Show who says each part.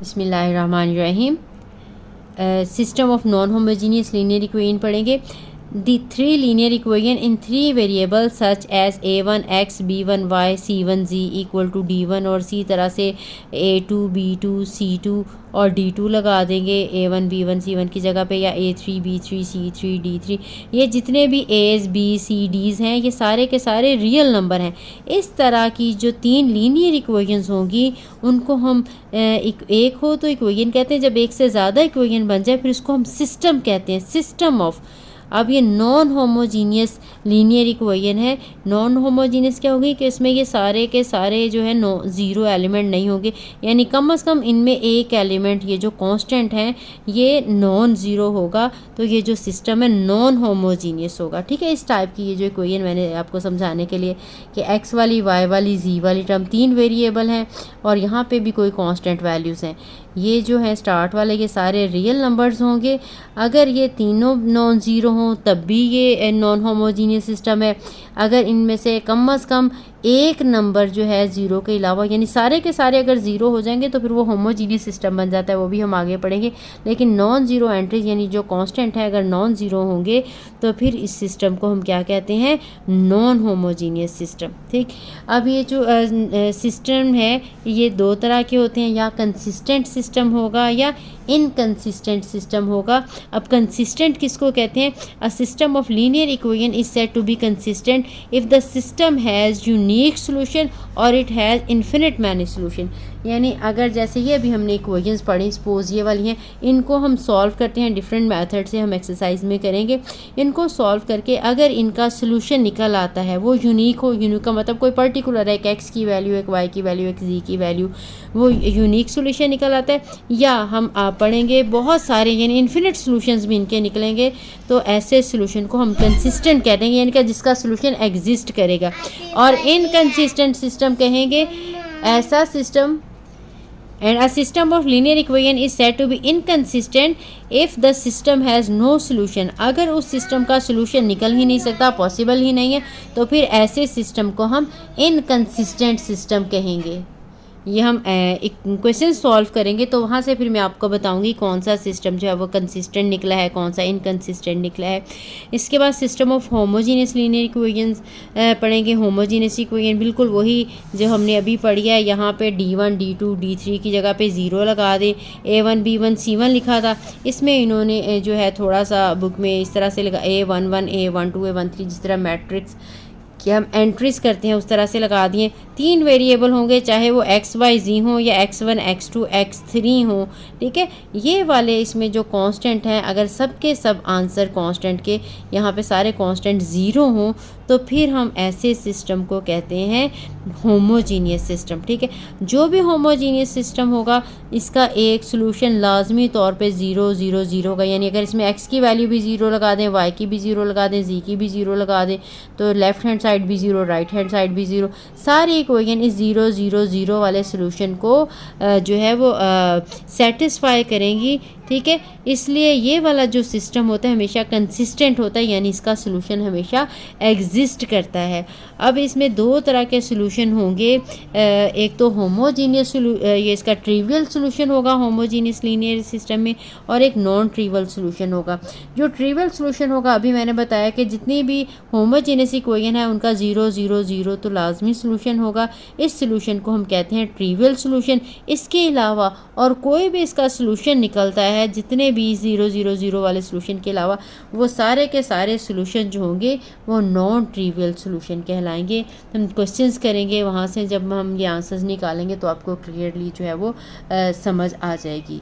Speaker 1: बिस्मिल्लाहिर्रहमानिर्रहीम। System of non homogeneous linear equation पढ़ेंगे। The three linear equation in three variables such as a1x, b1y, c1z equal to d1 और इसी तरह से a2, b2, c2 और d2 लगा देंगे a1, b1, c1 की जगह पे, या a3, b3, c3, d3। ये जितने भी a's, b, c, d's हैं ये सारे के सारे रियल नंबर हैं। इस तरह की जो तीन लीनियर इक्वेशंस होंगी उनको हम एक हो तो इक्वेशन कहते हैं, जब एक से ज़्यादा इक्वेशन बन जाए फिर उसको हम सिस्टम कहते हैं, सिस्टम ऑफ। अब ये नॉन होमोजीनियस लीनियर इक्वेशन है। नॉन होमोजीनियस क्या होगी कि इसमें ये सारे के सारे जो है ज़ीरो एलिमेंट नहीं होंगे, यानी कम से कम इनमें एक एलिमेंट ये जो कांस्टेंट है ये नॉन ज़ीरो होगा, तो ये जो सिस्टम है नॉन होमोजीनियस होगा। ठीक है, इस टाइप की ये जो इक्वेशन मैंने आपको समझाने के लिए कि एक्स वाली, वाई वाली, जी वाली टर्म तीन वेरिएबल हैं और यहाँ पे भी कोई कांस्टेंट वैल्यूज़ हैं। ये जो है स्टार्ट वाले ये सारे रियल नंबर्स होंगे। अगर ये तीनों नॉन ज़ीरो हों तब भी ये नॉन होमोजीनियस सिस्टम है। अगर इनमें से कम एक नंबर जो है ज़ीरो के अलावा, यानी सारे के सारे अगर ज़ीरो हो जाएंगे तो फिर वो होमोजीनियस सिस्टम बन जाता है, वो भी हम आगे पढ़ेंगे। लेकिन नॉन ज़ीरो एंट्रीज यानी जो कांस्टेंट है अगर नॉन ज़ीरो होंगे तो फिर इस सिस्टम को हम क्या कहते हैं, नॉन होमोजीनियस सिस्टम। ठीक, अब ये जो सिस्टम है ये दो तरह के होते हैं, या कंसिस्टेंट सिस्टम होगा या इनकंसिस्टेंट सिस्टम होगा। अब कंसिस्टेंट किसको कहते हैं? A system of linear equation is said to be consistent if the system has unique solution और it has infinite many solution. यानी अगर जैसे ये अभी हमने इक्वेशंस पढ़ी, सपोज ये वाली हैं, इनको हम सॉल्व करते हैं डिफरेंट मेथड से, हम एक्सरसाइज में करेंगे। इनको सॉल्व करके अगर इनका सोल्यूशन निकल आता है वो यूनिक हो, यूनिक का मतलब कोई पर्टिकुलर है, एक एक्स की वैल्यू, एक वाई की वैल्यू, एक जी की वैल्यू, वो यूनिक सोल्यूशन निकल आता है। या हम पढ़ेंगे बहुत सारे यानी इन्फिनिट सोल्यूशंस भी इनके निकलेंगे, तो ऐसे सोल्यूशन को हम कंसिस्टेंट कहते हैं, यानी कि जिसका सोल्यूशन एग्जिस्ट करेगा। और इनकंसिस्टेंट सिस्टम कहेंगे ऐसा system, and a system of linear equation is said to be inconsistent if the system has no solution। अगर उस सिस्टम का सोल्यूशन निकल ही नहीं सकता, पॉसिबल ही नहीं है, तो फिर ऐसे सिस्टम को हम इनकंसिस्टेंट सिस्टम कहेंगे। ये हम एक क्वेश्चन सॉल्व करेंगे तो वहाँ से फिर मैं आपको बताऊंगी कौन सा सिस्टम जो है वो कंसिस्टेंट निकला है, कौन सा इनकंसिस्टेंट निकला है। इसके बाद system of homogeneous linear equations पढ़ेंगे। होमोजीनियस इक्वेशन बिल्कुल वही जो हमने अभी पढ़ी है, यहाँ पे D1, D2, D3 की जगह पे ज़ीरो लगा दें। A1, B1, C1 लिखा था, इसमें इन्होंने जो है थोड़ा सा बुक में इस तरह से लगा A11, A12, A13, जिस तरह मैट्रिक्स कि हम एंट्रीज करते हैं उस तरह से लगा दिए। तीन वेरिएबल होंगे, चाहे वो एक्स वाई जी हों या x1, x2, x3 हों। ठीक है, ये वाले इसमें जो कांस्टेंट हैं अगर सब के सब आंसर कांस्टेंट के यहाँ पे सारे कांस्टेंट ज़ीरो हों तो फिर हम ऐसे सिस्टम को कहते हैं होमोजीनियस सिस्टम। ठीक है, जो भी होमोजीनियस सिस्टम होगा इसका एक सोल्यूशन लाजमी तौर पे 0, 0, 0 होगा। यानी अगर इसमें x की वैल्यू भी ज़ीरो लगा दें, y की भी ज़ीरो लगा दें, z की भी ज़ीरो लगा दें, तो लेफ़्ट हैंड साइड भी ज़ीरो, राइट हैंड साइड भी ज़ीरो, सारी इक्वेशन इस 0, 0, 0 वाले सोल्यूशन को जो है वो सेटिस्फाई करेंगी। ठीक है, इसलिए ये वाला जो सिस्टम होता है हमेशा कंसिस्टेंट होता है, यानी इसका सोल्यूशन हमेशा एग्जिस्ट करता है। अब इसमें दो तरह के सोल्यूशन होंगे, एक तो होमोजीनियस, ये इसका ट्रिवियल सोल्यूशन होगा होमोजीनियस लीनियर सिस्टम में, और एक नॉन ट्रिवियल सोल्यूशन होगा। जो ट्रिवियल सोल्यूशन होगा अभी मैंने बताया कि जितनी भी होमोजीनियस इक्वेशन है उनका 0, 0, 0 तो लाजमी सोल्यूशन होगा। इस सोल्यूशन को हम कहते हैं ट्रिवियल सोल्यूशन। इसके अलावा और कोई भी इसका सोल्यूशन निकलता है जितने भी 0, 0, 0 वाले सोल्यूशन के अलावा, वो सारे के सारे सोल्यूशन जो होंगे वो नॉन ट्रिवियल सोल्यूशन कहलाएंगे। हम क्वेश्चंस करेंगे, वहाँ से जब हम ये आंसर्स निकालेंगे तो आपको क्लियरली जो है वो समझ आ जाएगी।